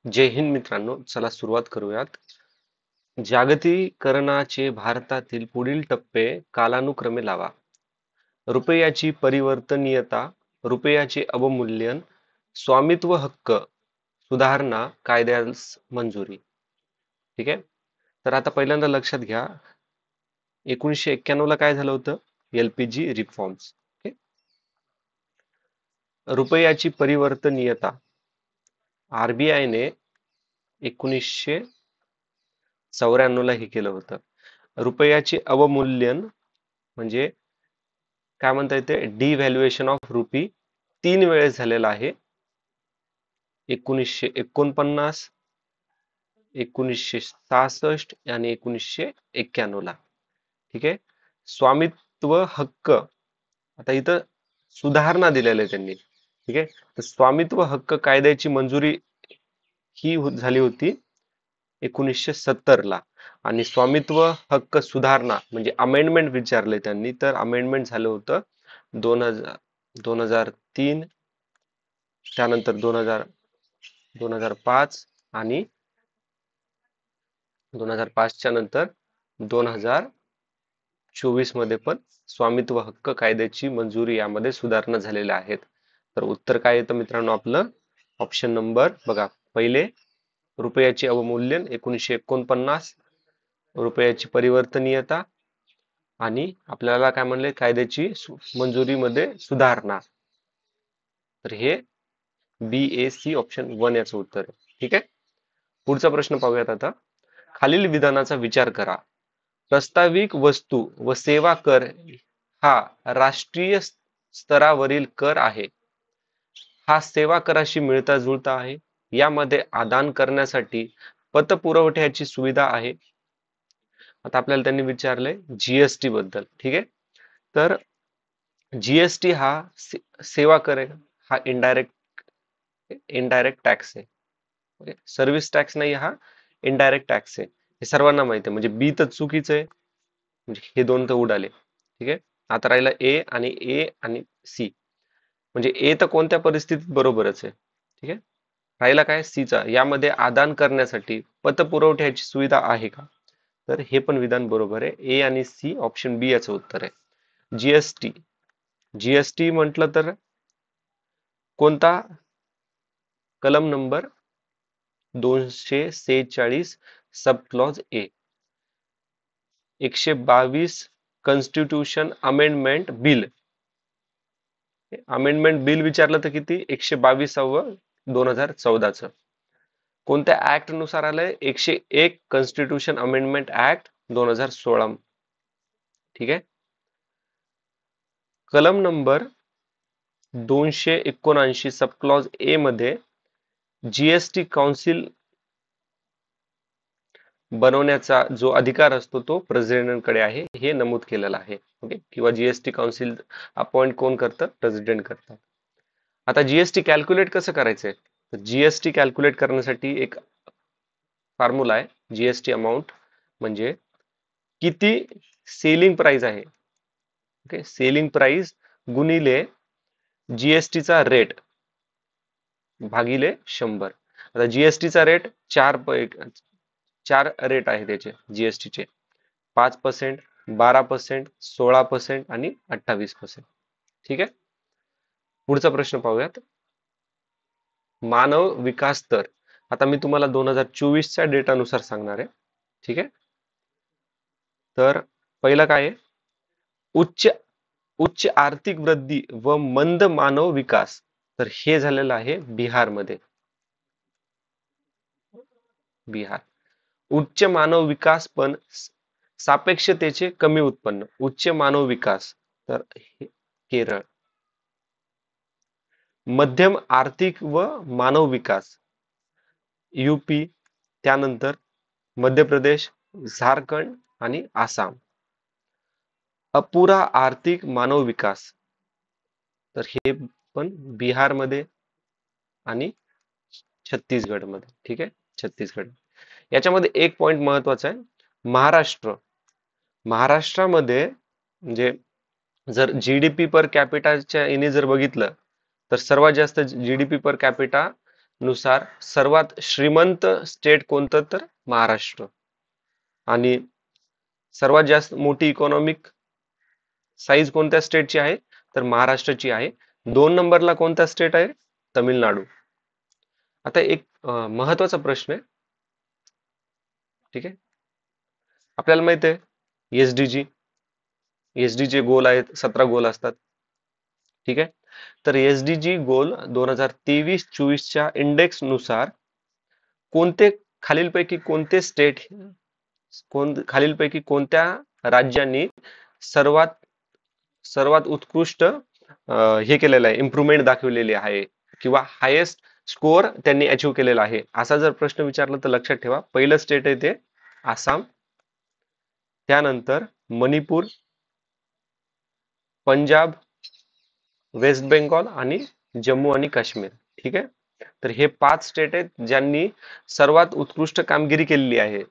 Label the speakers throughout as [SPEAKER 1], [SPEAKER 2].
[SPEAKER 1] जय हिंद मित्रांनो, चला सुरुवात करूयात. जागतिकीकरणाचे भारतातील पुढील टप्पे कालानुक्रमे लावा. रुपयाची परिवर्तनीयता, रुपयाचे अवमूल्यन, स्वामित्व हक्क सुधारणा कायद्यास मंजुरी. ठीक आहे. तर आता पहिल्यांदा लक्षात घ्या, 1991 ला काय झालं होतं? LPG reforms. रुपयाची परिवर्तनीयता RBI ने 1994 ला हे केलं होतं. रुपयाचे अवमूल्यन म्हणजे काय म्हणता येते, डिव्हॅल्युएशन ऑफ रुपी 3 वेळेस झालेला आहे. 1949, 1966 आणि 1991 ला. ठीक आहे. स्वामित्व हक्क, आता इथं सुधारणा दिलेल्या आहे त्यांनी. ठीक आहे. तर स्वामित्व हक्क कायद्याची मंजुरी ही झाली होती 1970 ला, आणि स्वामित्व हक्क सुधारणा म्हणजे अमेंडमेंट विचारले त्यांनी, तर अमेंडमेंट झालं होतं 2003, त्यानंतर 2005 आणि 2005 च्या नंतर 2024 मध्ये पण स्वामित्व हक्क कायद्याची मंजुरी, यामध्ये सुधारणा झालेल्या आहेत. तर उत्तर काय येतं मित्रांनो आपलं? ऑप्शन नंबर बघा, पहिले रुपयाचे अवमूल्यन 1949, रुपयाची परिवर्तनीयता, आणि आपल्याला काय म्हणले, कायद्याची मंजुरीमध्ये सुधारणा. तर हे BAC ऑप्शन 1 याचं उत्तर आहे. ठीक आहे. पुढचा प्रश्न पाहूयात आता. खालील विधानाचा विचार करा. प्रस्ताविक वस्तू व सेवा कर हा राष्ट्रीय स्तरावरील कर आहे. हा सेवा कराशी मिळता जुळता आहे. यामध्ये आदान करण्यासाठी पतपुरवठ्याची सुविधा आहे. आता आपल्याला त्यांनी विचारलंय GST बद्दल. ठीक आहे. तर GST हा सेवा कर आहे, हा इनडायरेक्ट टॅक्स आहे. सर्व्हिस टॅक्स नाही, हा इनडायरेक्ट टॅक्स आहे. हे सर्वांना माहिती आहे. म्हणजे बी तर चुकीचं आहे, म्हणजे हे दोन तर उडाले. ठीक आहे. आता राहिला ए आणि सी. म्हणजे ए तर कोणत्या परिस्थितीत बरोबरच आहे. ठीक आहे. राहिला काय सीचा, यामध्ये आदान करण्यासाठी पतपुरवठ्याची सुविधा आहे का? तर हे पण विधान बरोबर आहे. ए आणि सी ऑप्शन बी याचं उत्तर आहे. जीएसटी म्हटलं तर कोणता? कलम number 246 sub clause A. 122 constitution amendment bill. Amendment bill विचारलं तर किती? 122व 2014चं. कोणत्या ऍक्ट नुसार आलंय? 101 कॉन्स्टिट्यूशन अमेंडमेंट ऍक्ट 2016. ठीक आहे. कलम नंबर 279 सब क्लॉज ए मध्ये जीएसटी काउन्सिल बनवण्याचा जो अधिकार असतो तो प्रेसिडेंटकडे आहे, हे नमूद केलेलं आहे. ओके. किंवा जीएसटी काउन्सिल अपॉइंट कोण करतं? प्रेसिडेंट करतात. आता जीएसटी कॅल्क्युलेट कसं करायचंय? तर जीएसटी कॅल्क्युलेट करण्यासाठी एक फॉर्म्युला आहे. जीएसटी अमाऊंट म्हणजे किती सेलिंग प्राइस आहे. ओके. सेलिंग प्राइस गुणिले जीएसटीचा रेट भागिले 100. आता जीएसटीचा रेट चार रेट आहे त्याचे जीएसटीचे: 5%, 12%, 16% आणि 28%. ठीक आहे. पुढचा प्रश्न पाहूयात. मानव विकास दर. आता मी तुम्हाला 2024च्या डेटानुसार सांगणार आहे. ठीक आहे. तर पहिला काय आहे? उच्च आर्थिक वृद्धी व मंद मानव विकास. तर हे झालेलं आहे बिहारमध्ये. बिहार. उच्च मानव विकास पण सापेक्षतेचे कमी उत्पन्न. उच्च मानव विकास तर केरळ. मध्यम आर्थिक व मानव विकास UP, त्यानंतर मध्य प्रदेश, झारखंड आणि आसाम. अपुरा आर्थिक मानव विकास तर हे पण बिहारमध्ये आणि छत्तीसगडमध्ये. ठीक आहे. छत्तीसगड. याच्यामध्ये एक पॉइंट महत्वाचा आहे. महाराष्ट्रामध्ये म्हणजे जर GDP पर कॅपिटाच्या याने जर बघितलं तर सर्वात जास्त GDP पर कॅपिटा नुसार सर्वात श्रीमंत स्टेट कोणतं, तर महाराष्ट्र. आणि सर्वात जास्त मोठी इकॉनॉमिक साईज कोणत्या स्टेटची आहे, तर महाराष्ट्राची आहे. 2 नंबरला कोणता स्टेट आहे, तमिळनाडू. आता एक महत्वाचा प्रश्न आहे. ठीक आहे, आपल्याला माहित आहे एसडीजी, एसडीजी गोल आहेत, 17 गोल असतात. ठीक आहे, तर एसडीजी गोल 2023-24च्या इंडेक्स नुसार कोणते खालीलपैकी कोणते स्टेट, खालीलपैकी कोणत्या राज्यांनी सर्वात सर्वात उत्कृष्ट हे केलेलं आहे, इम्प्रुव्हमेंट दाखवलेली आहे, किंवा हायेस्ट स्कोअर त्यांनी अचीव्ह केलेला आहे, असा जर प्रश्न विचारला तर लक्षात ठेवा, पहिलं स्टेट आहे ते आसाम, त्यानंतर मणिपूर, पंजाब, वेस्ट बेंगॉल आणि जम्मू आणि काश्मीर. ठीक आहे, तर हे 5 स्टेट आहेत ज्यांनी सर्वात उत्कृष्ट कामगिरी केलेली आहे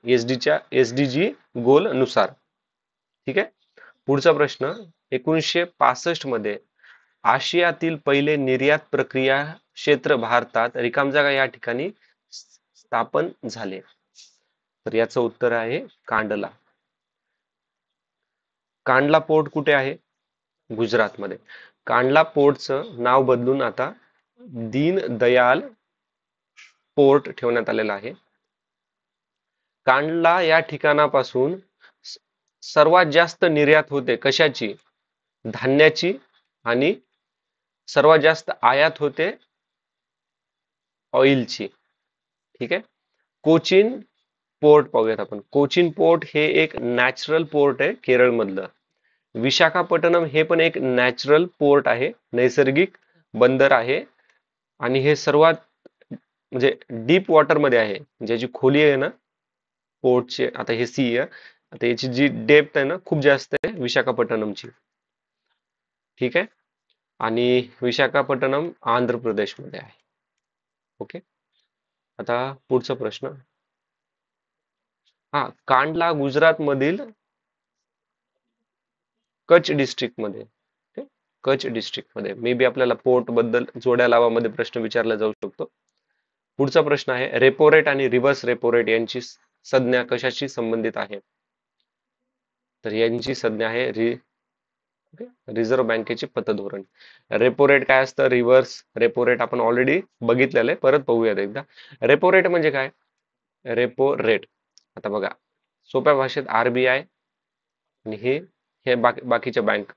[SPEAKER 1] एसडीजी गोल नुसार. ठीक आहे, पुढचा प्रश्न, 1965 मध्ये आशियातील पहिले निर्यात प्रक्रिया क्षेत्र भारतात रिकाम जागा या ठिकाणी स्थापन झाले, तर याचं उत्तर आहे कांडला. कांडला पोर्ट कुठे आहे, गुजरातमध्ये. कांडला पोर्टचं नाव बदलून आता दीन दयाल पोर्ट ठेवण्यात आलेला आहे. कांडला या ठिकाणापासून सर्वात जास्त निर्यात होते कशाची, धान्याची, आणि सर्वात जास्त आयात होते ऑइलची. ठीक आहे, कोचीन पोर्ट पाहूयात आपण. कोचीन पोर्ट हे एक नॅचरल पोर्ट आहे केरळ मधलं. विशाखापट्टणम हे पण एक नॅचरल पोर्ट आहे, नैसर्गिक बंदर आहे, आणि हे सर्वात म्हणजे डीप वॉटर मध्ये आहे, ज्याची खोली आहे ना पोर्टचे, आता हे सी आहे, आता याची जी डेप्थ आहे ना खूप जास्त आहे विशाखापट्टणमची. ठीक आहे, आणि विशाखापट्टणम आंध्र प्रदेशमध्ये आहे. ओके, आता पुढचा प्रश्न, हा, कांडला गुजरात मधील कच्छ डिस्ट्रिक्ट मध्ये, कच्छ डिस्ट्रिक्ट मध्ये मे बी आपल्याला पोर्ट बद्दल जोड्या लावामध्ये प्रश्न विचारला जाऊ शकतो. पुढचा प्रश्न आहे, रेपो रेट आणि रिव्हर्स रेपो रेट यांची संज्ञा कशाशी संबंधित आहे, तर यांची संज्ञा आहे रिझर्व्ह बँकेचे पतधोरण. रेपो रेट काय असतं, रिव्हर्स रेपो रेट आपण ऑलरेडी बघितलेलं आहे, परत पाहूयात एकदा. रेपो रेट म्हणजे काय, रेपो रेट, आता बघा सोप्या भाषेत आरबीआय आणि हे बाकीच्या बँक.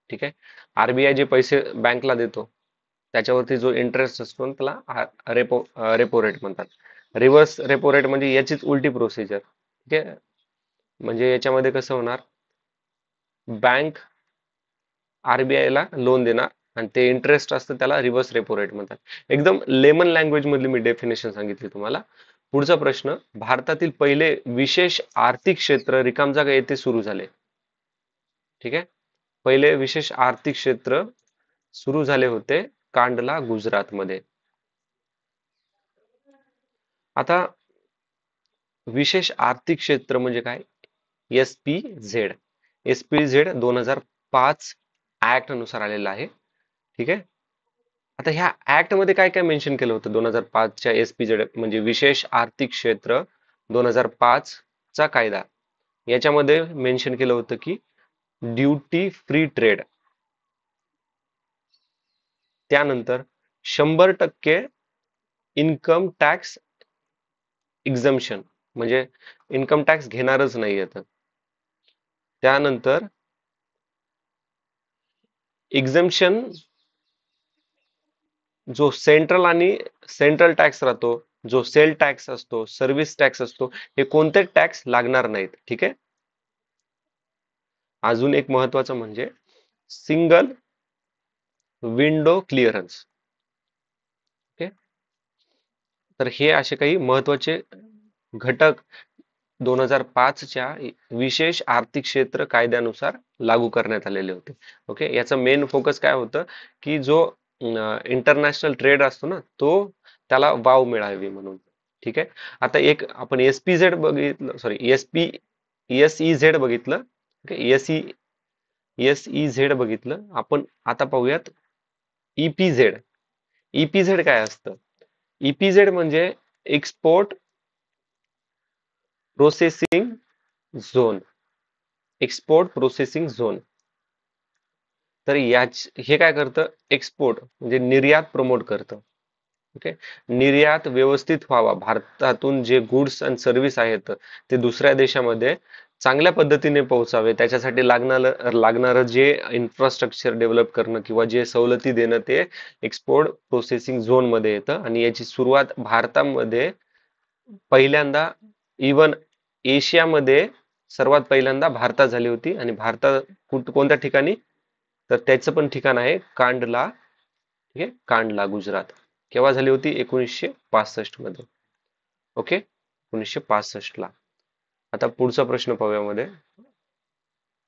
[SPEAKER 1] ठीक आहे, आरबीआय जे पैसे बँकला देतो त्याच्यावरती जो इंटरेस्ट असतो ना, त्याला रेपो रेट म्हणतात. रिव्हर्स रेपो रेट म्हणजे याचीच उलटी प्रोसिजर. ठीक आहे, म्हणजे याच्यामध्ये कसं होणार, बँक आरबीआय ला लोन देणार आणि ते इंटरेस्ट असतं त्याला रिव्हर्स रेपो रेट म्हणतात. एकदम लेमन लँग्वेज मधली मी डेफिनेशन सांगितली तुम्हाला. पुढचा प्रश्न, भारतातील पहिले विशेष आर्थिक क्षेत्र रिकाम जागा येथे सुरू झाले. ठीक आहे, पहिले विशेष आर्थिक क्षेत्र सुरू झाले होते कांडला गुजरातमध्ये. आता विशेष आर्थिक क्षेत्र म्हणजे काय, एसपीझेड. एसपीझेड 2005 ऍक्ट नुसार आलेला आहे. ठीक आहे, आता ह्या ऍक्ट मध्ये काय काय मेन्शन केलं होतं 2005च्या एसपीझेड म्हणजे विशेष आर्थिक क्षेत्र 2005 चा कायदा, याच्यामध्ये मेन्शन केलं होतं की ड्युटी फ्री ट्रेड, त्यानंतर 100% इन्कम टॅक्स एक्झम्पशन म्हणजे इन्कम टॅक्स घेणारच नाही येत, त्यानंतर एक्झम्पशन जो सेंट्रल आणि सेंट्रल टॅक्स राहतो, जो सेल टॅक्स असतो, सर्व्हिस टॅक्स असतो, हे कोणते टॅक्स लागणार नाहीत. ठीक आहे, अजून एक महत्वाचं म्हणजे सिंगल विंडो क्लिअरन्स. ओके, तर हे असे काही महत्वाचे घटक 2005च्या विशेष आर्थिक क्षेत्र कायद्यानुसार लागू करण्यात आलेले होते. ओके, याचं मेन फोकस काय होतं की जो इंटरनॅशनल ट्रेड असतो ना तो त्याला वाव मिळावी म्हणून. ठीक आहे, आता एक आपण एसपीझेड बघितलं, सॉरी एसईझेड बघितलं. ओके, एसईझेड बघितलं आपण, आता पाहूयात ईपीझेड. ईपीझेड काय असतं, ईपीझेड म्हणजे export processing zone. Export processing zone. तर हे काय करतं, एक्सपोर्ट म्हणजे निर्यात प्रमोट करतं. ओके, निर्यात व्यवस्थित व्हावा, भारतातून जे गुड्स अँड सर्व्हिस आहेत ते दुसऱ्या देशामध्ये चांगल्या पद्धतीने पोहोचावे, त्याच्यासाठी लागणारं जे इन्फ्रास्ट्रक्चर डेव्हलप करणं किंवा जे सवलती देणं ते एक्सपोर्ट प्रोसेसिंग झोन मध्ये येतं. आणि याची सुरुवात भारतामध्ये पहिल्यांदा, इवन एशियामध्ये सर्वात पहिल्यांदा भारतात झाली होती. आणि भारतात कोणत्या ठिकाणी, तर त्याचं पण ठिकाण आहे कांडला. ठीक आहे, कांडला, गुजरात. केव्हा झाली होती? 1965 मध्ये. ओके, 1965 ला. आता पुढचा प्रश्न पाहूया मध्ये.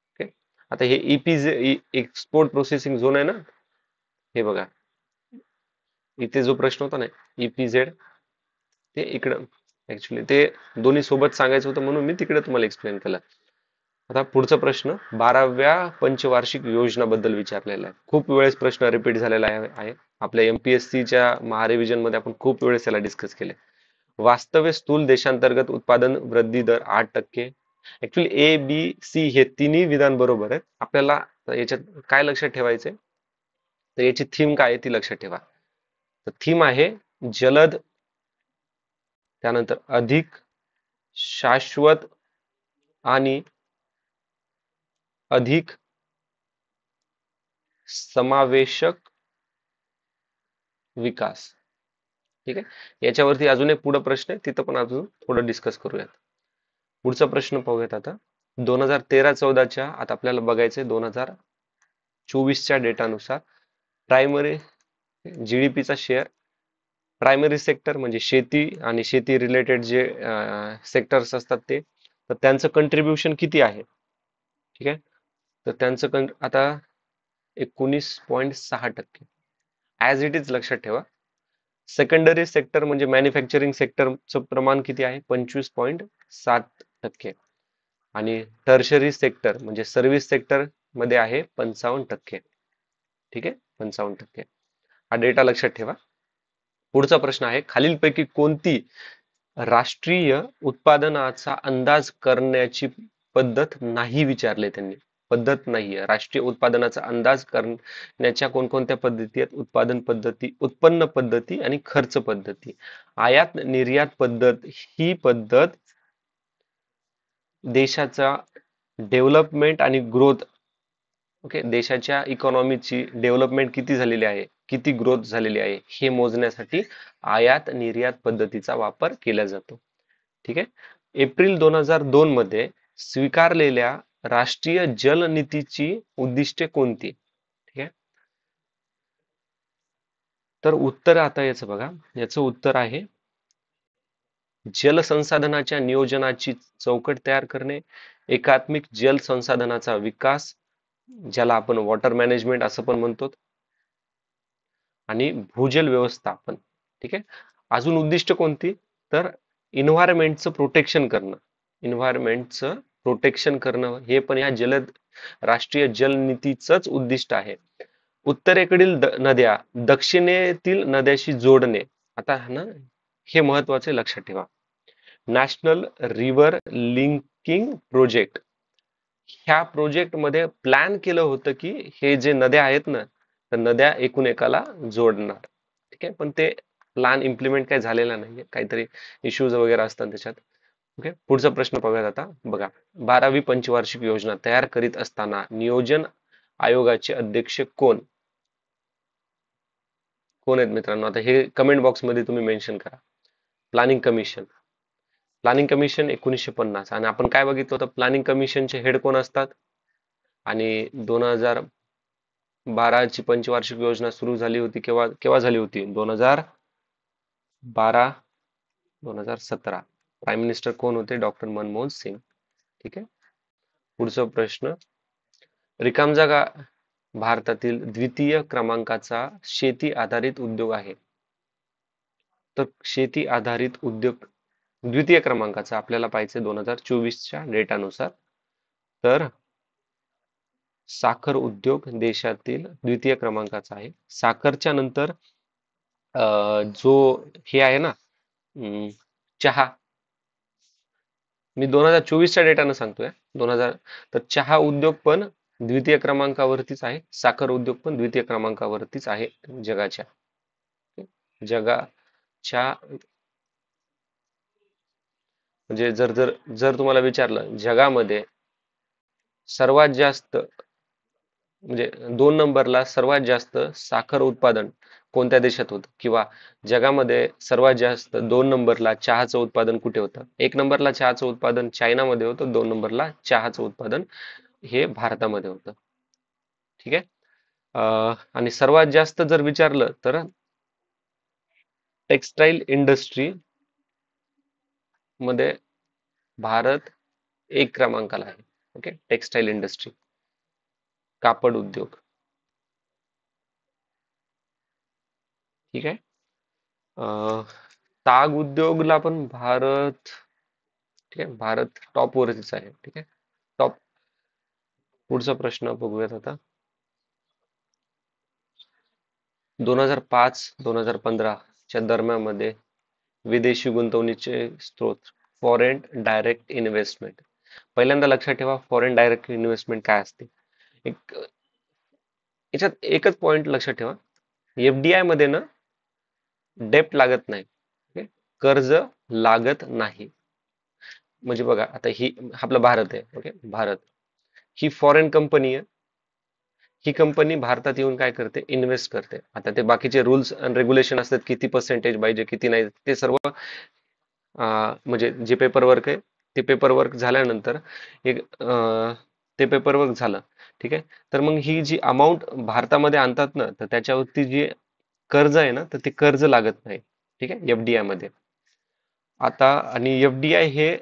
[SPEAKER 1] ओके, आता हे ईपीजे एक्सपोर्ट प्रोसेसिंग झोन आहे ना, हे बघा इथे जो प्रश्न होता ना, ईपीझेड, ते इकडं ऍक्च्युली ते दोन्ही सोबत सांगायचं होतं म्हणून मी तिकडे तुम्हाला एक्सप्लेन केलं. आता पुढचा प्रश्न 12व्या पंचवार्षिक योजनाबद्दल विचारलेला आहे. खूप वेळेस प्रश्न रिपीट झालेला आहे. आपल्या एमपीएससीच्या महारिव्हिजन मध्ये आपण खूप वेळेस याला डिस्कस केले. वास्तव्य स्थूल देशांतर्गत उत्पादन वृद्धी दर 8%. ऍक्च्युली ए बी सी हे तिन्ही विधान बरोबर आहेत. आपल्याला याच्यात काय लक्षात ठेवायचंय, तर याची थीम काय आहे ती लक्षात ठेवा. तर थीम आहे जलद, त्यानंतर अधिक, शाश्वत आणि अधिक समावेशक विकास. ठीक आहे, याच्यावरती अजून एक पुढे प्रश्न आहे, तिथं पण अजून थोडं डिस्कस करूयात. पुढचा प्रश्न पाहूयात आता. 2013-14च्या, आता आपल्याला बघायचंय 2024च्या डेटानुसार प्रायमरी जीडीपीचा शेअर, प्रायमरी सेक्टर म्हणजे शेती आणि शेती रिलेटेड जे सेक्टर्स असतात ते, तर त्यांचं कंट्रीब्युशन किती आहे? ठीक आहे, तर त्यांचं आता 19.6%. ऍज इट इज लक्षात ठेवा. सेकंडरी सेक्टर म्हणजे मॅन्युफॅक्चरिंग सेक्टरचं प्रमाण किती आहे? 25.7%. आणि टर्शरी सेक्टर म्हणजे सर्व्हिस सेक्टर मध्ये आहे 55%. ठीक आहे, 55%. हा डेटा लक्षात ठेवा. पुढचा प्रश्न आहे, खालीलपैकी कोणती राष्ट्रीय उत्पादनाचा अंदाज करण्याची पद्धत नाही विचारले त्यांनी. पद्धत नाहीये, राष्ट्रीय उत्पादनाचा अंदाज करण्याच्या कोणकोणत्या पद्धती आहेत? उत्पादन पद्धती, उत्पन्न पद्धती आणि खर्च पद्धती. आयात निर्यात पद्धत ही पद्धत देशाचा डेव्हलपमेंट आणि ग्रोथ, ओके, देशाच्या इकॉनॉमीची डेव्हलपमेंट किती झालेली आहे, किती ग्रोथ झालेली आहे, हे मोजण्यासाठी आयात निर्यात पद्धतीचा वापर केला जातो. ठीक आहे, एप्रिल 2002 मध्ये स्वीकारलेल्या राष्ट्रीय जल नीतीची उद्दिष्टे कोणती? ठीक आहे, तर उत्तर आता याचं बघा. याचं उत्तर आहे जल संसाधनाच्या नियोजनाची चौकट तयार करणे, एकात्मिक जल संसाधनाचा विकास, ज्याला आपण वॉटर मॅनेजमेंट असं पण म्हणतो, आणि भूजल व्यवस्थापन. ठीक आहे, अजून उद्दिष्ट कोणती, तर इन्व्हायरमेंटचं प्रोटेक्शन करणं. इन्व्हायरमेंटचं प्रोटेक्शन करणं हे पण या राष्ट्रीय जल नीतीचंच उद्दिष्ट आहे. उत्तरेकडील नद्या दक्षिणेतील नद्याशी जोडणे. आता ना, हे महत्वाचे लक्षात ठेवा. नॅशनल रिव्हर लिंकिंग प्रोजेक्ट, ह्या प्रोजेक्ट मध्ये प्लॅन केलं होतं की हे जे नद्या आहेत ना, तर नद्या एकूण एकाला जोडणार. ठीक आहे, पण ते प्लॅन इम्प्लिमेंट काही झालेला नाहीये, काहीतरी इश्यूज वगैरे असतात त्याच्यात. ओके, पुढचा प्रश्न पाहूयात आता. बघा, 12वी पंचवार्षिक योजना तयार करीत असताना नियोजन आयोगाचे अध्यक्ष कोण कोण आहेत मित्रांनो? आता हे कमेंट बॉक्स मध्ये तुम्ही मेन्शन करा. Planning commission. Planning commission 1950. आणि आपण काय बघितलं होतं, प्लॅनिंग कमिशनचे हेड कोण असतात? आणि 2012ची पंचवार्षिक योजना सुरू झाली होती केव्हा केव्हा झाली होती? 2012, 2017. प्राईम मिनिस्टर कोण होते? डॉक्टर मनमोहन सिंग. ठीक आहे, पुढचा प्रश्न. रिकाम जागा भारतातील द्वितीय क्रमांकाचा शेती आधारित उद्योग आहे. तर शेती आधारित उद्योग द्वितीय क्रमांकाचा आपल्याला पाहिजे 2024च्या डेटानुसार. तर साखर उद्योग देशातील द्वितीय क्रमांकाचा आहे. साखरच्या नंतर जो हे आहे ना, चहा. मी 2024च्या डेटानं सांगतोय. 2000. तर चहा उद्योग पण द्वितीय क्रमांकावरतीच आहे, साखर उद्योग पण द्वितीय क्रमांकावरतीच आहे जगाच्या. जगाच्या म्हणजे जर जर जर तुम्हाला विचारलं जगामध्ये सर्वात जास्त, म्हणजे 2 नंबरला सर्वात जास्त साखर उत्पादन कोणत्या देशात होतं, किंवा जगामध्ये सर्वात जास्त 2 नंबरला चहाचं उत्पादन कुठे होतं? 1 नंबरला चहाचं उत्पादन चायनामध्ये होतं, 2 नंबरला चहाचं उत्पादन हे भारतामध्ये होतं. ठीक आहे. आणि सर्वात जास्त जर विचारलं तर टेक्सटाईल इंडस्ट्री मध्ये भारत 1 क्रमांकाला आहे. ओके, टेक्सटाईल इंडस्ट्री, कापड उद्योग. ठीक आहे. अं, ताग उद्योगला पण भारत, ठीक आहे, भारत टॉप वरतीच आहे. ठीक आहे, टॉप. पुढचा प्रश्न बघूयात आता. 2005-2015च्या दरम्यानमध्ये विदेशी गुंतवणुकीचे स्रोत, फॉरेन डायरेक्ट इन्व्हेस्टमेंट. पहिल्यांदा लक्षात ठेवा, फॉरेन डायरेक्ट इन्व्हेस्टमेंट काय असते. एक याच्यात एकच पॉइंट लक्षात ठेवा, एफडीआय मध्ये ना डेप्ट लागत नाही. ओके? कर्ज लागत नाही. म्हणजे बघा आता ही आपला भारत आहे. ओके, भारत ही फॉरेन कंपनी आहे. ही कंपनी भारतात येऊन काय करते, इन्व्हेस्ट करते. आता ते बाकीचे रूल्स अँड रेग्युलेशन असतात, किती पर्सेंटेज पाहिजे किती नाही, ते सर्व म्हणजे जे पेपर वर्क आहे ते पेपर वर्क झाल्यानंतर एक ते पेपर वर्क झालं. ठीक आहे. तर मग ही जी अमाऊंट भारतामध्ये आणतात ना, तर त्याच्यावरती जी कर्ज आहे ना, तर ते कर्ज लागत नाही. ठीक आहे, एफडीआय मध्ये. आता आणि एफडीआय हे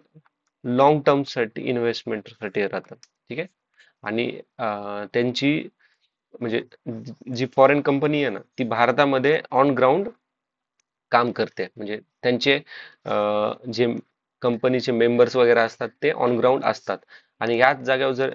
[SPEAKER 1] लॉंग टर्म साठी इन्व्हेस्टमेंट साठी राहतात. ठीक आहे. आणि त्यांची म्हणजे जी फॉरेन कंपनी आहे ना, ती भारतामध्ये ऑन ग्राउंड काम करते. म्हणजे त्यांचे जे कंपनीचे मेंबर्स वगैरे असतात ते ऑन ग्राउंड असतात. आणि याच जागेवर जर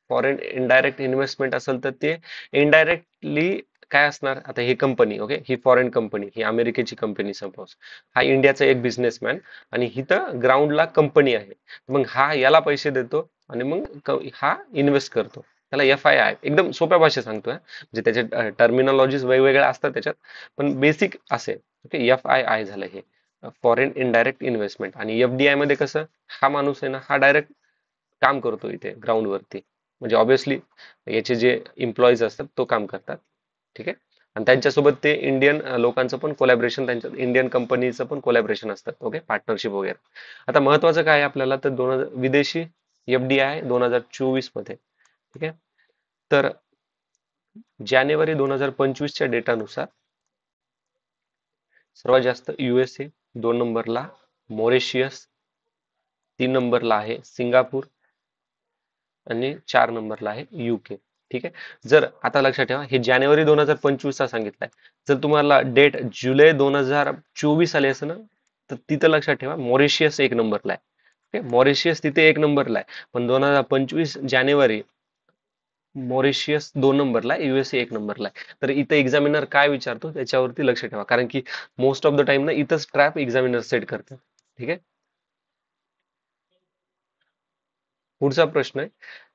[SPEAKER 1] फॉरेन इनडायरेक्ट इन्व्हेस्टमेंट असेल तर ते इनडायरेक्टली काय असणार. आता ही कंपनी, ओके, ही फॉरेन कंपनी, ही अमेरिकेची कंपनी सपोज, हा इंडियाचा एक बिझनेसमॅन, आणि इथं ग्राउंडला कंपनी आहे. मग हा याला पैसे देतो आणि मग हा इन्व्हेस्ट करतो. त्याला FII, एकदम सोप्या भाषेत सांगतोय. म्हणजे त्याचे टर्मिनॉलॉजीज वेगवेगळ्या असतात त्याच्यात, पण बेसिक असे. ओके, FII झालं हे, फॉरेन इनडायरेक्ट इन्व्हेस्टमेंट. आणि एफडीआय मध्ये कसं, हा माणूस आहे ना, हा डायरेक्ट काम करतो इथे ग्राउंड वरती. म्हणजे ऑब्विसली याचे जे एम्प्लॉईज असतात तो काम करतात. ठीक आहे. आणि त्यांच्यासोबत ते इंडियन लोकांचं पण कोलॅबरेशन, त्यांच्या इंडियन कंपनीचं पण कोलॅबरेशन असतात. ओके, पार्टनरशिप वगैरे. आता महत्वाचं काय आहे आपल्याला, तर विदेशी एफडीआय 2024 मध्ये. ठीक आहे. तर जानेवारी 2025च्या डेटानुसार सर्वात जास्त USA, 2 नंबरला मॉरिशियस, 3 नंबरला आहे सिंगापूर, आणि 4 नंबरला आहे UK. ठीक आहे. जर आता लक्षात ठेवा, हे जानेवारी 2025चा सांगितलाय. जर तुम्हाला डेट जुलै 2024 आली असेल ना, तर तिथं लक्षात ठेवा मॉरिशियस 1 नंबरला आहे. ओके, मॉरिशियस तिथे 1 नंबरला आहे, पण 2025 जानेवारी मॉरिशियस 2 नंबरला आहे, USA 1 नंबरला आहे. तर इथं एक्झामिनर काय विचारतो त्याच्यावरती लक्ष ठेवा, कारण की मोस्ट ऑफ द टाइम ना इथंच ट्रॅप एक्झामिनर सेट करतात. ठीक आहे. पुढचा प्रश्न आहे,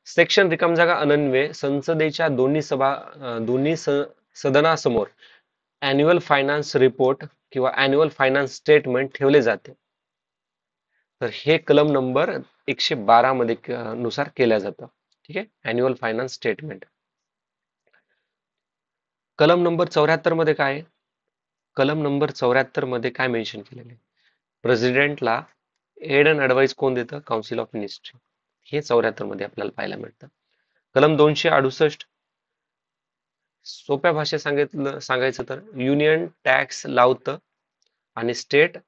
[SPEAKER 1] सेक्शन रिकाम जागा अनन्वये संसदेच्या दोन्ही सदनासमोर अॅन्युअल फायनान्स रिपोर्ट किंवा अॅन्युअल फायनान्स स्टेटमेंट ठेवले जाते. तर हे कलम नंबर 112 मध्ये नुसार केल्या जातं. ठीक आहे, अॅन्युअल फायनान्स स्टेटमेंट. कलम नंबर 74 मध्ये काय आहे? कलम नंबर 74 मध्ये काय मेन्शन केलेलं आहे? प्रेसिडेंटला एड अँड ऍडवाइस कोण देतं? Council of ministry. हे 74 मध्ये आपल्याला पाहायला मिळतं. कलम 268, सोप्या भाषेत सांगायचं तर युनियन टॅक्स लावतं आणि स्टेट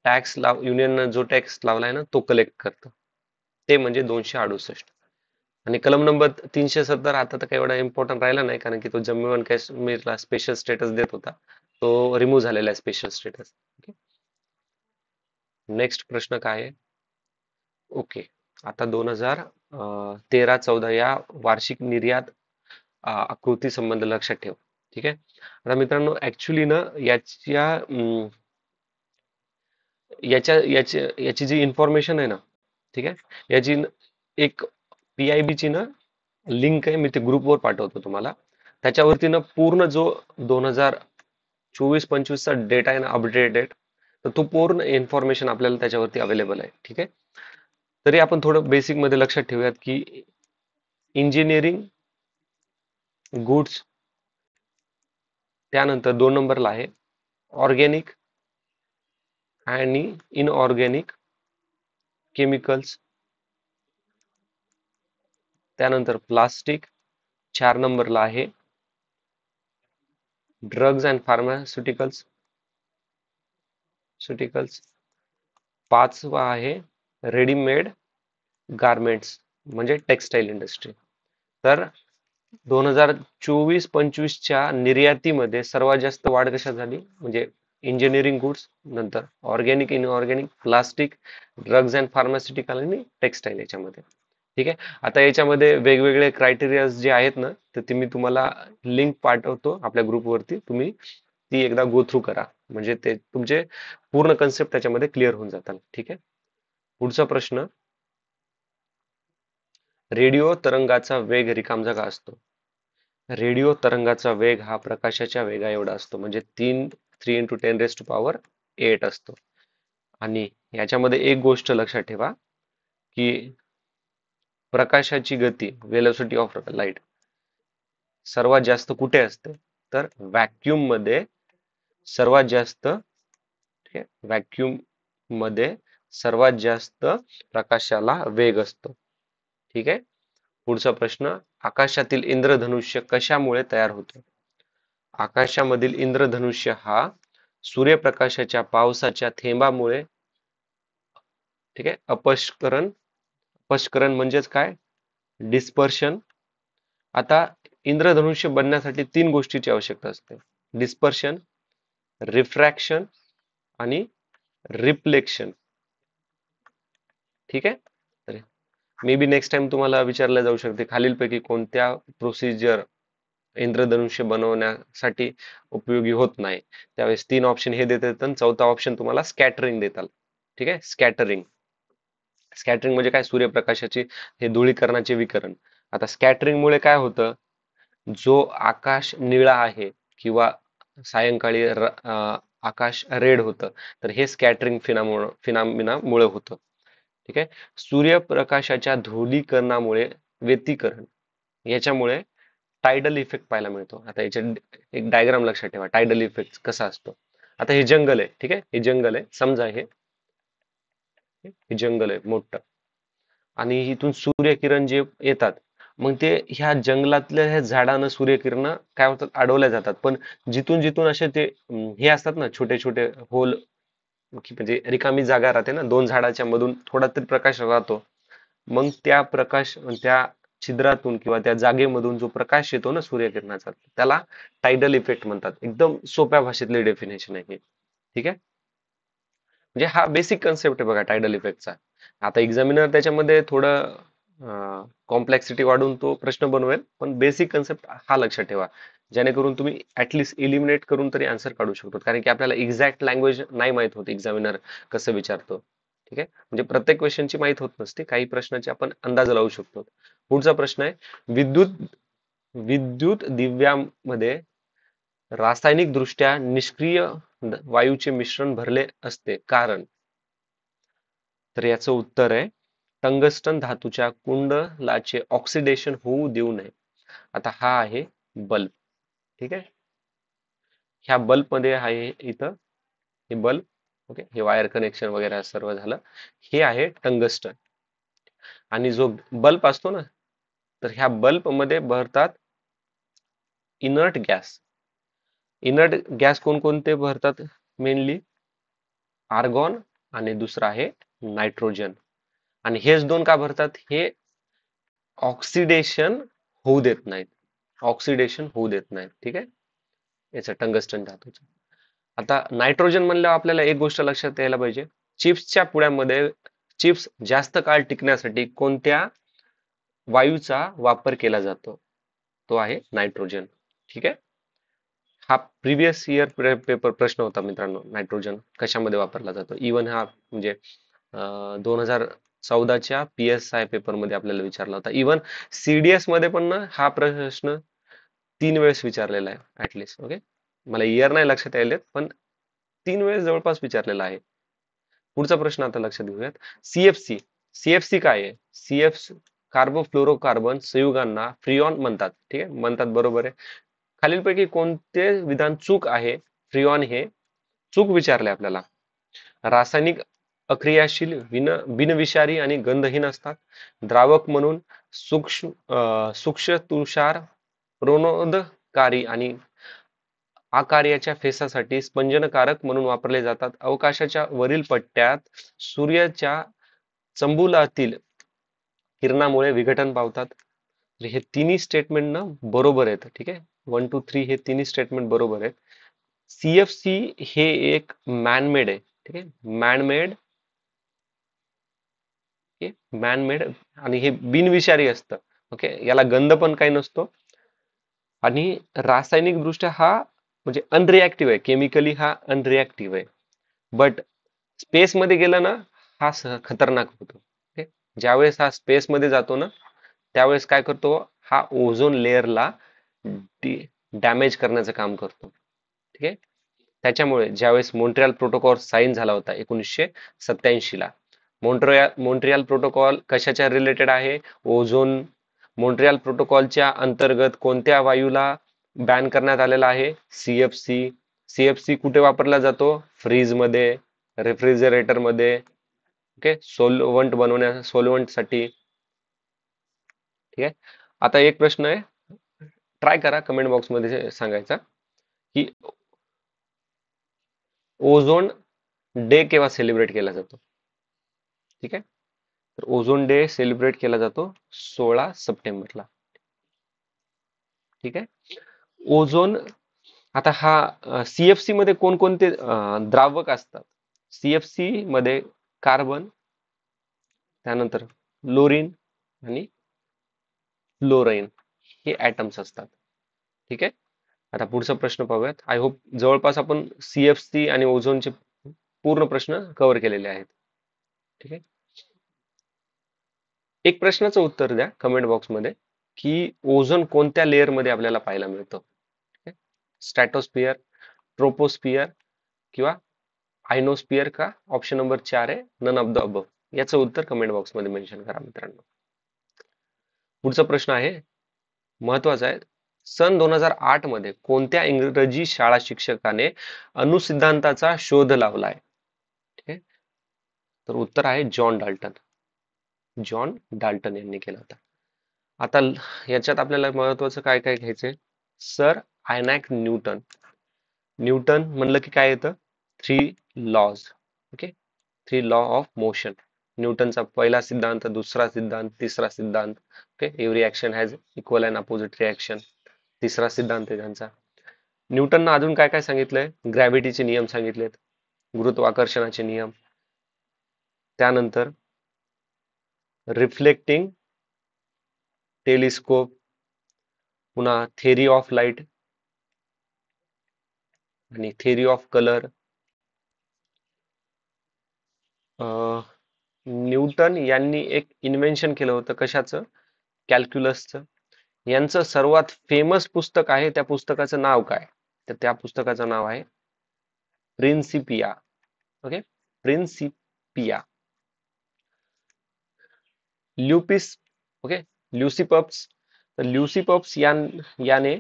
[SPEAKER 1] टॅक्स युनियन जो टॅक्स लावलाय ना तो कलेक्ट करतं. ते म्हणजे 268. आणि कलम नंबर 370 आता तर काही एवढा इम्पॉर्टंट राहिला नाही, कारण की तो जम्मू अँड काश्मीरला स्पेशल स्टेटस देत होता. तो रिमूव्ह झालेला आहे स्पेशल स्टेटस. नेक्स्ट प्रश्न काय आहे? ओके, आता 2013-14 या वार्षिक निर्यात आकृती संबंध लक्षात ठेव. ठीक आहे. आता मित्रांनो ऍक्च्युली ना याची जी इन्फॉर्मेशन आहे ना, ठीक आहे, एक PIB ची ना लिंक आहे, मी ते ग्रुपवर पाठवतो तुम्हाला. त्याच्यावरती ना पूर्ण जो 2024-25 चा डेटा आहे ना अपडेटेड, तर तो पूर्ण इन्फॉर्मेशन आपल्याला त्याच्यावरती अवेलेबल आहे. ठीक आहे. तरी आपण थोडं बेसिक मध्ये लक्षात ठेवूयात की इंजिनिअरिंग गुड्स, त्यानंतर 2 नंबरला आहे ऑर्गॅनिक आणि इनऑर्गॅनिक केमिकल्स, त्यानंतर प्लास्टिक, 4 नंबरला आहे ड्रग्ज अँड फार्मास्युटिकल्स, 5वा आहे रेडीमेड गारमेंट्स म्हणजे टेक्सटाईल इंडस्ट्री. तर 2024-25च्या निर्यातीमध्ये सर्वात जास्त वाढ कशात झाली, म्हणजे इंजिनिअरिंग गुड्स, नंतर organic, inorganic, plastic, drugs and pharmaceutical आणि टेक्सटाईल याच्यामध्ये. ठीक आहे. आता याच्यामध्ये वेगवेगळे क्रायटेरिया जे आहेत ना, तर ते मी तुम्हाला लिंक पाठवतो आपल्या ग्रुपवरती, तुम्ही ती एकदा गो थ्रू करा, म्हणजे ते तुमचे पूर्ण कन्सेप्ट त्याच्यामध्ये क्लिअर होऊन जातात. ठीक आहे. पुढचा प्रश्न, रेडिओ तरंगाचा वेग रिकामजा का असतो? रेडिओ तरंगाचा वेग हा प्रकाशाच्या वेगा एवढा असतो, म्हणजे 3 × 10⁸ असतो. आणि याच्यामध्ये एक गोष्ट लक्षात ठेवा की प्रकाशाची गती, वेलोसिटी ऑफ लाईट, सर्वात जास्त कुठे असते, तर व्हॅक्यूम मध्ये सर्वात जास्त. ठीक आहे. व्हॅक्यूम मध्ये सर्वात जास्त प्रकाशाला वेग असतो. ठीक आहे. पुढचा प्रश्न, आकाशातील इंद्रधनुष्य कशामुळे तयार होतो? आकाशामधील इंद्रधनुष्य हा सूर्यप्रकाशाच्या पावसाच्या थेंबामुळे. ठीक आहे. अपष्करण म्हणजेच काय, डिस्पर्शन. आता इंद्रधनुष्य बनण्यासाठी 3 गोष्टीची आवश्यकता असते, डिस्पर्शन, रिफ्रॅक्शन आणि रिफ्लेक्शन. ठीक आहे. तर मे बी नेक्स्ट टाइम तुम्हाला विचारलं जाऊ शकते, खालीलपैकी कोणत्या प्रोसिजर इंद्रधनुष्य बनवण्यासाठी उपयोगी होत नाही. त्यावेळेस 3 ऑप्शन हे देतात आणि 4था ऑप्शन तुम्हाला स्कॅटरिंग देतात. ठीक आहे. स्कॅटरिंग स्कॅटरिंग म्हणजे काय, सूर्यप्रकाशाची हे धुळीकरणाचे विकरण. आता स्कॅटरिंग मुळे काय होतं, जो आकाश निळा आहे किंवा सायंकाळी आकाश रेड होतं, तर हे स्कॅटरिंग फिनामिनामुळे होतं. ठीक आहे. सूर्यप्रकाशाच्या धुळीकरणामुळे व्यतिकरण, याच्यामुळे टायडल इफेक्ट पाहायला मिळतो. आता याच्या एक डायग्राम लक्षात ठेवा, टायडल इफेक्ट कसा असतो. आता हे जंगल आहे. ठीक आहे. हे जंगल आहे, समजा हे जंगल आहे मोठं, आणि इथून सूर्यकिरण जे येतात, मग ते ह्या जंगलातल्या ह्या झाडांना सूर्यकिरण काय होतात, अडवल्या जातात. पण जिथून जिथून असे ते हे असतात ना, छोटे छोटे होल, म्हणजे रिकामी जागा राहते ना, 2 झाडाच्या मधून थोडा तरी प्रकाश राहतो. मग त्या छिद्रातून किंवा त्या जागेमधून जो प्रकाश येतो ना सूर्यकिरणाचा, त्याला टायडल इफेक्ट म्हणतात. एकदम सोप्या भाषेतले डेफिनेशन आहे हे. ठीक आहे. म्हणजे हा बेसिक कन्सेप्ट आहे बघा टायडल इफेक्टचा. आता एक्झामिनर त्याच्यामध्ये थोडं कॉम्प्लेक्सिटी वाढून तो प्रश्न बनवेल, पण बेसिक कन्सेप्ट हा लक्षात ठेवा, जेणेकरून तुम्ही ऍटलिस्ट इलिमिनेट करून तरी आन्सर काढू शकतो. कारण की आपल्याला एक्झॅक्ट लँग्वेज नाही माहित होत एक्झामिनर कसं विचारतो. ठीक आहे. म्हणजे प्रत्येक क्वेश्चनची माहित होत नसते, काही प्रश्नाची आपण अंदाज लावू शकतो. पुढचा प्रश्न आहे, विद्युत विद्युत दिव्यामध्ये रासायनिक दृष्ट्या निष्क्रिय वायूचे मिश्रण भरले असते कारण. तर याचं उत्तर आहे, टंगस्टन धातूच्या कुंडलाचे ऑक्सिडेशन होऊ देऊ नये. आता हा आहे बल्ब. ठीक आहे. ह्या बल्ब मध्ये आहे इथं हे बल्ब. ओके, हे वायर कनेक्शन वगैरे सर्व झालं. हे आहे टंगस्टन. आणि जो बल्ब असतो ना, तर ह्या बल्ब मध्ये भरतात इनर्ट गॅस. इनर्ट गॅस कोणकोणते भरतात, मेनली आर्गॉन आणि दुसरा आहे नायट्रोजन. आणि हेच दोन का भरतात, हे ऑक्सिडेशन होऊ देत नाहीत. ऑक्सिडेशन होऊ देत नाहीत. ठीक आहे. याचं टंगस्टन धातूचं. आता नायट्रोजन म्हणल्यावर आपल्याला एक गोष्ट लक्षात यायला पाहिजे, चिप्सच्या पुड्यामध्ये चिप्स जास्त काळ टिकण्यासाठी कोणत्या वायूचा वापर केला जातो, तो आहे नायट्रोजन. ठीक आहे. हा प्रिव्हियस इयर पेपर प्रश्न होता मित्रांनो. नायट्रोजन कशामध्ये वापरला जातो. इवन हा म्हणजे 2014च्या PSI पेपर मध्ये आपल्याला विचारला होता. इवन CDS मध्ये पण ना हा प्रश्न 3 वेळेस विचारलेला आहे ऍटलिस्ट. ओके, मला इयर नाही लक्षात यायले पण 3 वेळेस जवळपास विचारलेला आहे. पुढचा प्रश्न आता लक्षात घेऊयात. CFC. CFC काय आहे? CF कार्बोफ्लोरोकार्बन संयुगांना फ्रिऑन म्हणतात. ठीक आहे, म्हणतात बरोबर आहे. खालीलपैकी कोणते विधान चूक आहे? फ्रिऑन हे चूक विचारले आपल्याला. रासायनिक अक्रियाशील बिनविषारी आणि गंधहीन असतात. द्रावक म्हणून सूक्ष्म तुषार प्रणोदकारी आणि आकार्याच्या फेसासाठी स्पंजनकारक म्हणून वापरले जातात. अवकाशाच्या वरील पट्ट्यात सूर्याच्या चंबुलातील किरणामुळे विघटन पावतात. तर हे तिन्ही स्टेटमेंट ना बरोबर आहेत. ठीक आहे, 1 2 3 हे तिन्ही स्टेटमेंट बरोबर आहेत. CFC हे एक मॅनमेड आहे. ठीक आहे, मॅनमेड मॅनमेड आणि हे बिनविषारी असतं. ओके, याला गंध पण काही नसतो आणि रासायनिक दृष्ट्या हा म्हणजे अनरिॲक्टिव्ह आहे. केमिकली हा अनरिॲक्टिव्ह आहे. बट स्पेस मध्ये गेला ना हा खतरनाक होतो. okay? ज्यावेळेस हा स्पेस मध्ये जातो ना त्यावेळेस काय करतो, हा ओझोन लेअरला डॅमेज करण्याचं काम करतो. ठीक आहे, त्याच्यामुळे ज्यावेळेस मॉन्ट्रियल प्रोटोकॉल साईन झाला होता 1987 ला. मॉन्ट्रियल प्रोटोकॉल कशाच्या रिलेटेड आहे? ओझोन. मॉन्ट्रियल प्रोटोकॉलच्या अंतर्गत कोणत्या वायूला बॅन करण्यात आलेला आहे? CFC. CFC कुठे वापरला जातो? फ्रीज मध्ये, रेफ्रिजरेटर मध्ये. ओके, सोलवंट बनवण्या सोलवंट साठी. ठीक आहे, आता एक प्रश्न आहे, ट्राय करा कमेंट बॉक्स मध्ये सांगायचा की ओझोन डे केव्हा सेलिब्रेट केला जातो. ठीक आहे, तर ओझोन डे सेलिब्रेट केला जातो 16 सप्टेंबरला. ठीक आहे, ओझोन. आता हा CFC मध्ये कोणकोणते द्रावक असतात? CFC मध्ये कार्बन, त्यानंतर फ्लोरीन आणि फ्लोराईन हे ऍटम्स असतात. ठीक आहे, आता पुढचा प्रश्न पाहूयात. आय होप जवळपास आपण CFC आणि ओझोनचे पूर्ण प्रश्न कव्हर केलेले आहेत. ठीक आहे, एक प्रश्नाचं उत्तर द्या कमेंट बॉक्स मध्ये की ओझोन कोणत्या लेअर मध्ये आपल्याला पाहायला मिळतो. स्ट्रॅटोस्फियर, ट्रोपोस्फियर किंवा आयनोस्फियर का ऑप्शन नंबर 4 आहे नन ऑफ द अबव. याचं उत्तर कमेंट बॉक्स मध्ये मेन्शन करा मित्रांनो. पुढचा प्रश्न आहे, महत्वाचा आहे. सन 2008 मध्ये कोणत्या इंग्रजी शाळा शिक्षकाने अणुसिद्धांताचा शोध लावलाय? ठीक आहे, तर उत्तर आहे जॉन डाल्टन. जॉन डाल्टन यांनी केला होता. आता याच्यात आपल्याला महत्वाचं काय काय घ्यायचंय? Sir आयनॅक Newton. न्यूटन म्हणलं की काय येतं? 3 laws. Okay, 3 law of motion. न्यूटनचा पहिला सिद्धांत, दुसरा सिद्धांत, तिसरा सिद्धांत. Okay, every action has equal and opposite reaction. तिसरा सिद्धांत आहे त्यांचा. न्यूटननं अजून काय काय सांगितलंय? ग्रॅव्हिटीचे नियम सांगितलेत, गुरुत्वाकर्षणाचे नियम, त्यानंतर रिफ्लेक्टिंग टेलिस्कोप, पुन्हा थेरी ऑफ लाईट आणि थेरी ऑफ कलर. न्यूटन यांनी एक इन्व्हेन्शन केलं होतं कशाचं? कॅल्क्युलसचं. यांचं सर्वात फेमस पुस्तक आहे, त्या पुस्तकाचं नाव काय? तर त्या पुस्तकाचं नाव आहे प्रिन्सिपिया. Okay, Principia. ल्युपिस. Okay, Leucippus. तर ल्युसिपप्स याने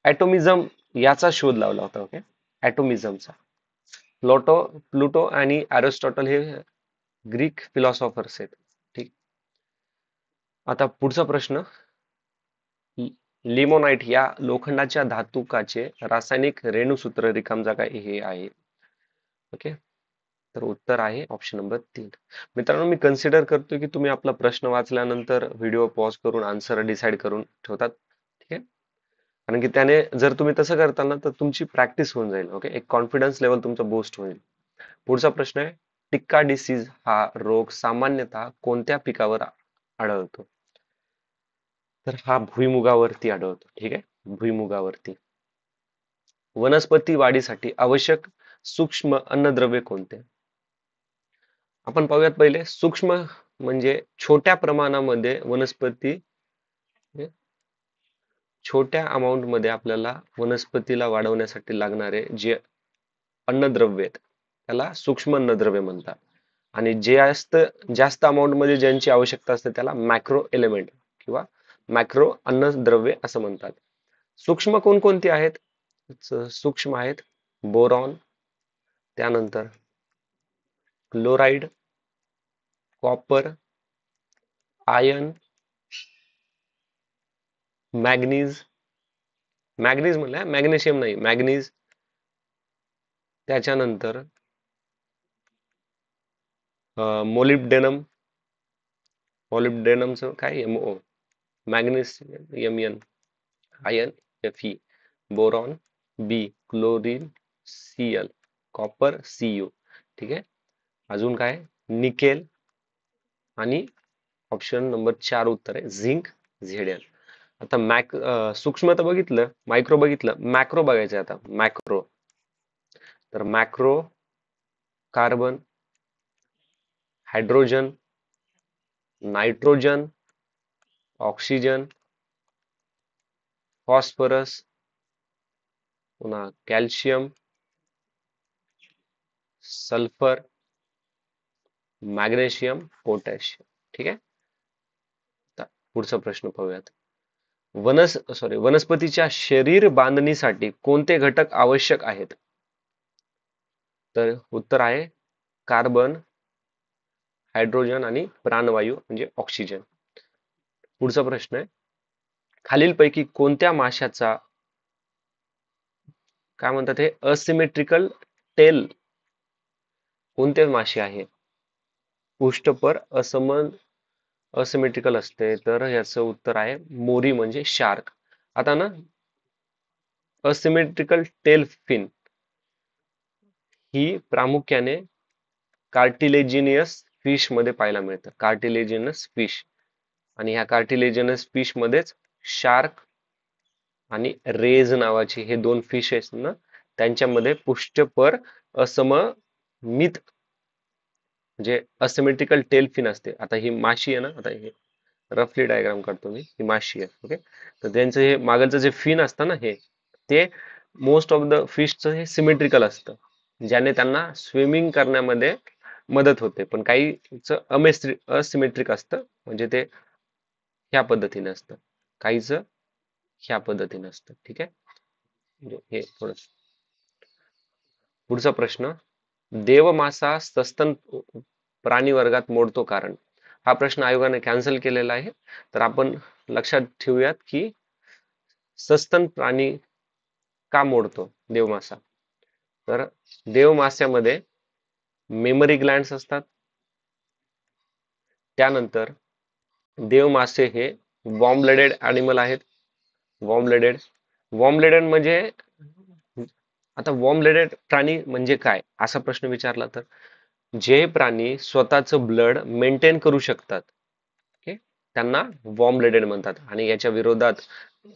[SPEAKER 1] ऍटोमिझम याचा शोध लावला होता. ओके, ऍटोमिझमचा. प्लुटो आणि अरिस्टॉटल हे ग्रीक फिलॉसॉफर्स आहेत. ठीक, आता पुढचा प्रश्न. लिमोनाइट या लोखंडाच्या धातुकाचे रासायनिक रेणुसूत्र रिकामजागा हे आहे. ओके, तर उत्तर आहे ऑप्शन नंबर 3. मित्रांनो, मी कन्सिडर करतो की तुम्ही आपला प्रश्न वाचल्यानंतर व्हिडिओ पॉज करून आन्सर डिसाईड करून ठेवतात. ठीक आहे, कारण की त्याने जर तुम्ही तसं करताल ना तर तुमची प्रॅक्टिस होऊन जाईल. ओके, एक कॉन्फिडन्स लेवल तुमचं बूस्ट होईल. पुढचा प्रश्न आहे, टिक्का डिसीज हा रोग सामान्यतः कोणत्या पिकावर आढळतो? तर हा भुईमुगावरती आढळतो. ठीक आहे, भुईमुगावरती. वनस्पती वाढीसाठी आवश्यक सूक्ष्म अन्नद्रव्ये कोणते? आपण पाहूयात पहिले सूक्ष्म म्हणजे छोट्या प्रमाणामध्ये वनस्पती छोट्या अमाऊंट मध्ये आपल्याला वनस्पतीला वाढवण्यासाठी लागणारे जे अन्नद्रव्य आहेत त्याला सूक्ष्म अन्नद्रव्य म्हणतात. आणि जे जास्त जास्त अमाऊंट मध्ये ज्यांची आवश्यकता असते त्याला मॅक्रो एलिमेंट किंवा मॅक्रो अन्नद्रव्ये असं म्हणतात. सूक्ष्म कोणकोणती आहेत? सूक्ष्म आहेत बोरॉन, त्यानंतर chloride, copper, iron, manganese, manganese म्हणलं मॅग्नेशियम नाही मॅग्नीज, त्याच्यानंतर मोलिब्डेनम, मॉलिब्डेनमचं काय MO, magnesium MN, iron Fe, boron B, chlorine Cl, copper Cu. ठीक आहे. अजून काय निकेल आणि ऑप्शन नंबर 4 उत्तर आहे झिंक Zn. आता सूक्ष्म तर बघितलं, मायक्रो बघितलं, मॅक्रो बघायचं आता मॅक्रो. तर macro carbon, hydrogen, nitrogen, oxygen, phosphorus, पुन्हा कॅल्शियम, सल्फर, मॅग्नेशियम, पोटॅशियम. ठीक आहे. आता पुढचा प्रश्न पाहूयात. वनस्पतीच्या शरीर बांधणीसाठी कोणते घटक आवश्यक आहेत? तर उत्तर आहे कार्बन, हायड्रोजन आणि प्राणवायू म्हणजे ऑक्सिजन. पुढचा प्रश्न आहे खालीलपैकी कोणत्या माशाचा काय म्हणतात हे असिमेट्रिकल टेल कोणते मासे आहे? पृष्ठपर असिमेट्रिकल असते. तर याचं उत्तर आहे मोरी म्हणजे शार्क. आता ना असिमेट्रिकल टेल फिन ही प्रामुख्याने कार्टिलेजिनियस फिश मध्ये पाहायला मिळतं. कार्टिलेजिनस फिश, आणि ह्या कार्टिलेजिनस फिश मध्येच शार्क आणि रेज नावाची हे दोन फिश आहेत ना, त्यांच्यामध्ये पृष्ठपर असममित म्हणजे असिमेट्रिकल टेल फिन असते. आता ही माशी आहे ना, आता हे रफली डायग्राम काढतो मी, ही माशी आहे. ओके. तर त्यांचं हे मागलचं जे फिन असतं ना, हे ते मोस्ट ऑफ द फिशचं हे सिमेट्रिकल असतं, ज्याने त्यांना स्विमिंग करण्यामध्ये मदत होते. पण काहीच असिमेट्रिक असतं, म्हणजे ते ह्या पद्धतीने असतं, काहीच ह्या पद्धतीने असतं. ठीक आहे. म्हणजे हे थोडं. पुढचा प्रश्न, देवमासा सस्तन प्राणी वर्गात मोडतो कारण? हा प्रश्न आयोगाने कॅन्सल केलेला आहे. तर आपण लक्षात ठेवूयात की सस्तन प्राणी का मोडतो देवमासा? तर देवमास्यामध्ये मेमरी ग्लँड्स असतात. त्यानंतर देवमासे हे वॉर्म ब्लडेड ॲनिमल आहेत. वॉर्म ब्लडेड, वॉर्म ब्लडेड म्हणजे आता वॉर्म ब्लडेड प्राणी म्हणजे काय असा प्रश्न विचारला तर जे प्राणी स्वतःचं ब्लड मेंटेन करू शकतात, ओके, त्यांना वॉर्म ब्लडेड म्हणतात. आणि याच्या विरोधात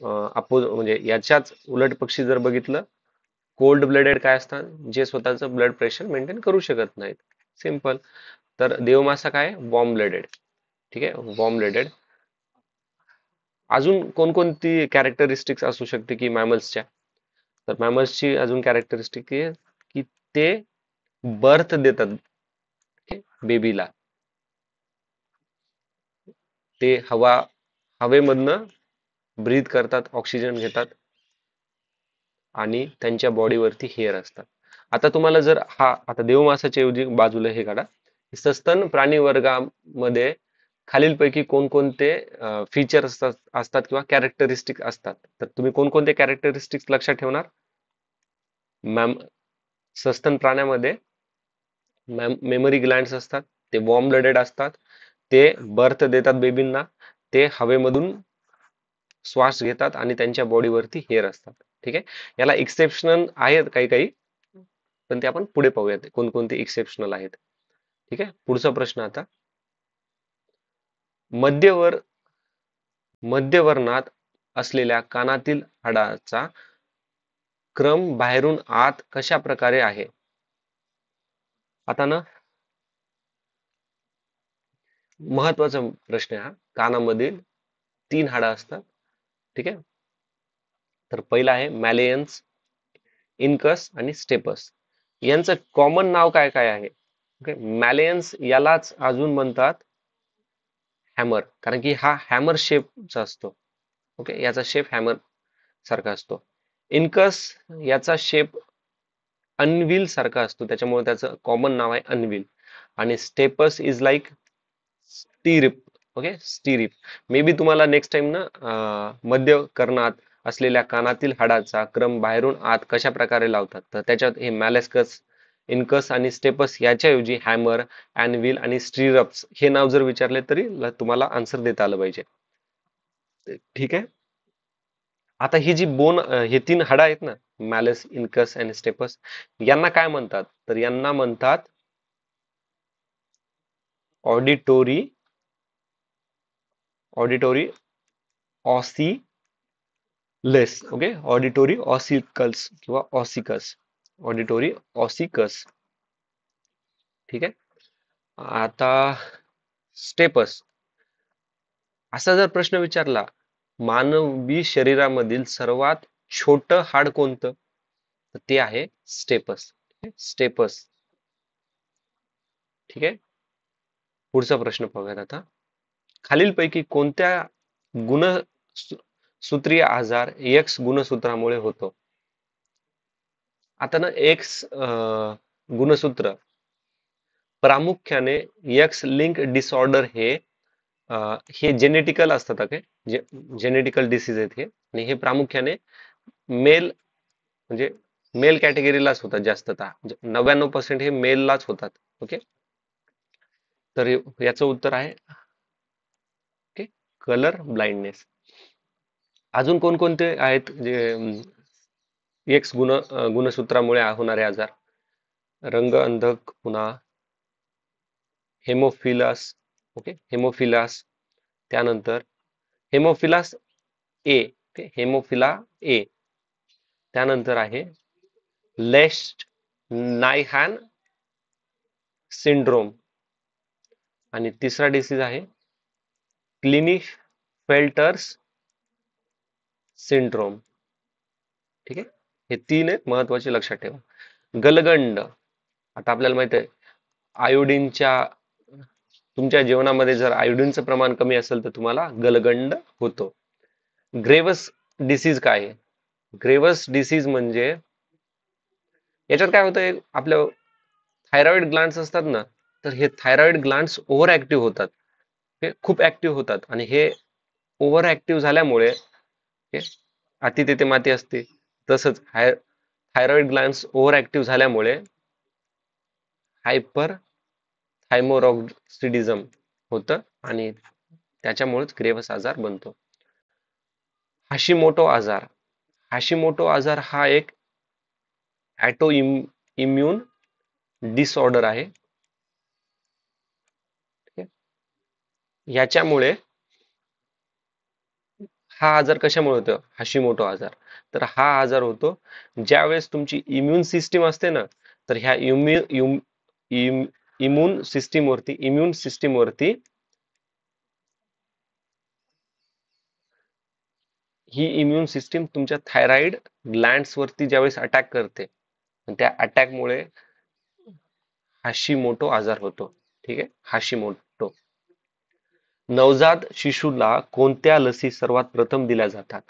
[SPEAKER 1] म्हणजे याच्याच उलट पक्षी जर बघितलं, कोल्ड ब्लडेड काय असतात, जे स्वतःचं ब्लड प्रेशर मेंटेन करू शकत नाहीत. सिंपल. तर देवमासा काय वॉर्म ब्लडेड. ठीक आहे, वॉर्म ब्लडेड. अजून कोणकोणती कॅरेक्टरिस्टिक्स असू शकते की मॅमल्सच्या? तर मॅमल्सची अजून कॅरेक्टरिस्टिक आहे की ते बर्थ देतात बेबीला. ते हवेमधनं ब्रीथ करतात, ऑक्सिजन घेतात, आणि त्यांच्या बॉडीवरती हेअर असतात. आता तुम्हाला जर आता देवमासाच्या ऐवजी बाजूला हे काढा, सस्तन प्राणी वर्गामध्ये खालीलपैकी कोणकोणते फीचर्स असतात किंवा कॅरेक्टरिस्टिक असतात? तर तुम्ही कोणकोणते कॅरेक्टरिस्टिक्स लक्षात ठेवणार? मॅम सस्तन प्राण्यामध्ये मेमरी ग्लँड्स असतात, ते वॉर्म ब्लडेड असतात, ते बर्थ देतात बेबींना, ते हवेमधून श्वास घेतात, आणि त्यांच्या बॉडीवरती हेअर असतात. ठीक आहे. याला एक्सेप्शनल आहेत काही काही, पण ते आपण पुढे पाहूयात कोणकोणते एक्सेप्शनल आहेत. ठीक आहे. पुढचा प्रश्न आता, मध्यवर्णात असलेल्या कानातील हाडाचा, क्रम बाहेरून आत कशा प्रकारे आहे? आता ना महत्वाचा प्रश्न आहे हा. कानामधील 3 हाडं असतात. ठीक आहे. तर पहिला आहे मॅलेयन्स, इनकस आणि स्टेपस. यांचं कॉमन नाव काय काय आहे? ओके, मॅलेयन्स यालाच अजून म्हणतात हॅमर, कारण की हा हॅमर शेपचा असतो. ओके, याचा शेप हॅमर सारखा असतो. इनकस याचा शेप अनविल सारखा असतो, त्याच्यामुळे त्याचं कॉमन नाव आहे अनविल. आणि stapes is like stirrup. Okay, stirrup. Maybe तुम्हाला नेक्स्ट टाइम ना मध्य कर्णात असलेल्या कानातील हाडाचा क्रम बाहेरून आत कशा प्रकारे लावतात, तर त्याच्यात हे मॅलेस्कस, इनकस आणि स्टेपस याच्याऐवजी हॅमर, अॅनविल आणि स्टीरप्स हे नाव जर विचारले तरी तुम्हाला आन्सर देता आलं पाहिजे. ठीक आहे. आता ही जी हे 3 हाडं आहेत ना, मॅलस, इनकस आणि स्टेपस, यांना काय म्हणतात? तर यांना म्हणतात auditory auditory ossicles. Okay, auditory ossicles किंवा ऑसिकस, ऑडिटोरी ऑसिकस. ठीक आहे. आता स्टेपस असा जर प्रश्न विचारला, मानवी शरीरामधील सर्वात छोटं हाड कोणतं, तर ते आहे स्टेपस. स्टेपस. ठीक आहे. पुढचा प्रश्न पाहूयात आता. खालीलपैकी कोणत्या गुणसूत्रीय आजार एक्स गुणसूत्रामुळे होतो? आता ना एक्स गुणसूत्र प्रामुख्याने एक्स लिंक डिसऑर्डर हे जेनेटिकल असतात. ओके, जेनेटिकल डिसीज आहेत हे, आणि हे प्रामुख्याने मेल म्हणजे मेल कॅटेगरीलाच होतात जास्ततः. 99% हे मेललाच होतात. ओके, तर याचं उत्तर आहे ओके, कलर ब्लाइंडनेस. अजून कोणकोणते आहेत जे एक्स गुणसूत्रामुळे होणारे आजार? रंग अंधक, हेमोफिलस. Okay, Haemophilus. त्यानंतर हेमोफिलस ए. ओके, हेमोफिला ए. त्यानंतर आहे लेस्ट नायहॅन सिंड्रोम. आणि तिसरा डिसीज आहे क्लिनिफेल्टर्स सिंड्रोम. ठीक आहे. हे 3 आहेत महत्वाचे, लक्षात ठेवा. गलगंड. आता आपल्याला माहित आहे आयोडीनच्या तुमच्या जेवणामध्ये जर आयोडीनचं प्रमाण कमी असेल तर तुम्हाला गलगंड होतो. ग्रेव्हस डिसीज काय आहे? ग्रेव्हस डिसीज म्हणजे याच्यात काय होतंय, आपल्या थायरॉइड ग्लँड्स असतात ना, तर हे थायरॉइड ग्लँड्स ओव्हर ऍक्टिव्ह होतात. हे खूप ऍक्टिव्ह होतात, आणि हे ओव्हर ऍक्टिव्ह झाल्यामुळे अति तेथे माती असते. तसंच थायरॉइड ग्लँड्स ओव्हर ऍक्टिव्ह झाल्यामुळे हायपर थायमोरॉक्सिडिझम होतं, आणि त्याच्यामुळेच ग्रेव्हस आजार बनतो. हाशिमोटो आजार. हाशिमोटो आजार हा एक ॲटो इम्युन डिसऑर्डर आहे. याच्यामुळे हा आजार कशामुळे होतो, हाशिमोटो आजार? तर हा आजार होतो ज्यावेळेस तुमची इम्युन सिस्टीम असते ना, तर ह्या इम्युन सिस्टीम वरती ही इम्युन सिस्टीम तुमच्या थायरॉइड ग्लँड्स वरती ज्यावेळेस अटॅक करते, त्या अटॅकमुळे हाशिमोटो आजार होतो. ठीक आहे, हाशिमोटो. नवजात शिशूला कोणत्या लसी सर्वात प्रथम दिल्या जातात?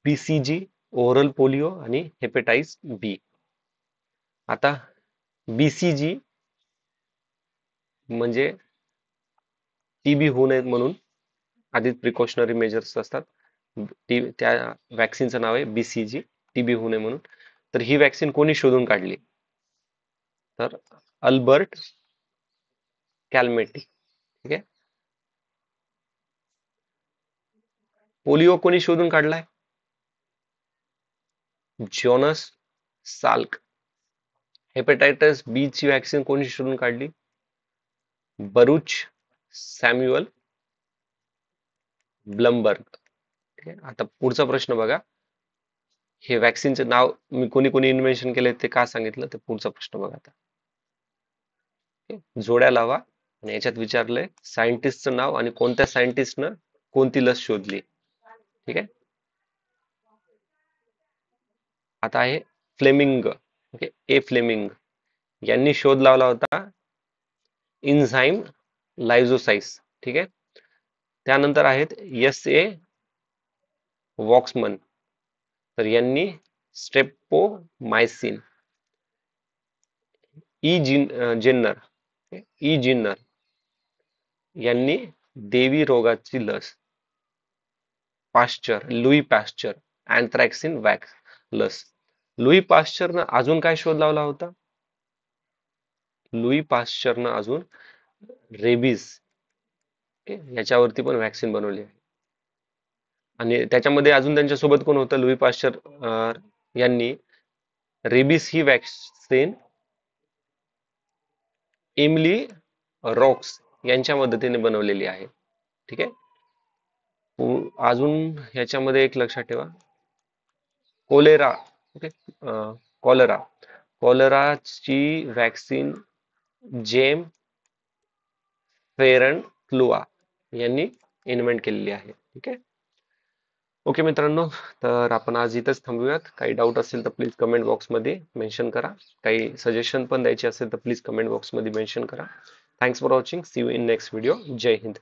[SPEAKER 1] बीसीजी, ओरल पोलिओ आणि हेपेटाइटिस बी. आता बीसीजी म्हणजे टीबी होऊ नये म्हणून आधी प्रिकॉशनरी मेजर्स असतात. त्या वॅक्सिनचं नाव आहे बीसीजी, टीबी होऊ नये म्हणून. तर ही वॅक्सिन कोणी शोधून काढली? तर अल्बर्ट कॅल्मेटी. ठीक आहे. पोलिओ कोणी शोधून काढलाय? Jonas Salk. हेपेटायटिस बी ची वॅक्सिन कोणी शोधून काढली? Bharuch Samuel Blumberg. ठीक आहे. आता पुढचा प्रश्न बघा. हे वॅक्सिनचं नाव मी कोणी कोणी इन्व्हेन्शन केले ते का सांगितलं ते पुढचा प्रश्न बघा आता. जोड्या लावा आणि याच्यात विचारलंय सायंटिस्टचं नाव आणि कोणत्या सायंटिस्टनं कोणती लस शोधली. ठीक आहे. आता आहे फ्लेमिंग. ओके, ए फ्लेमिंग यांनी शोध लावला होता इन्झाईम लायझोसाइस. ठीक आहे. त्यानंतर आहेत S.A. वॉक्समन, तर यांनी स्ट्रेप्टोमायसिन. जिन्नर यांनी देवी रोगाची लस. लुई पाश्चर अँथ्रॅक्सिन वॅक्स लस. लुई पाश्चरनं अजून काय शोध लावला होता? लुई पाश्चरनं अजून रेबीज याच्यावरती पण वॅक्सिन बनवली आहे. आणि त्याच्यामध्ये अजून त्यांच्यासोबत कोण होतं? लुई पाश्चर यांनी रेबीज ही वॅक्सिन एमिली रॉक्स यांच्या मदतीने बनवलेली आहे. ठीक आहे. अजून ह्याच्यामध्ये एक लक्षात ठेवा, कोलेरा. ओके, कॉलराची वॅक्सिन जेम फेरन फ्लुआ यांनी इन्व्हेंट केलेली आहे. ठीक आहे. ओके मित्रांनो, तर आपण आज इथंच थांबूयात. काही डाऊट असेल तर प्लीज कमेंट बॉक्समध्ये मेन्शन करा. काही सजेशन पण द्यायचे असेल तर प्लीज कमेंट बॉक्समध्ये मेन्शन करा. Thanks for watching. See you in next video. जय हिंद.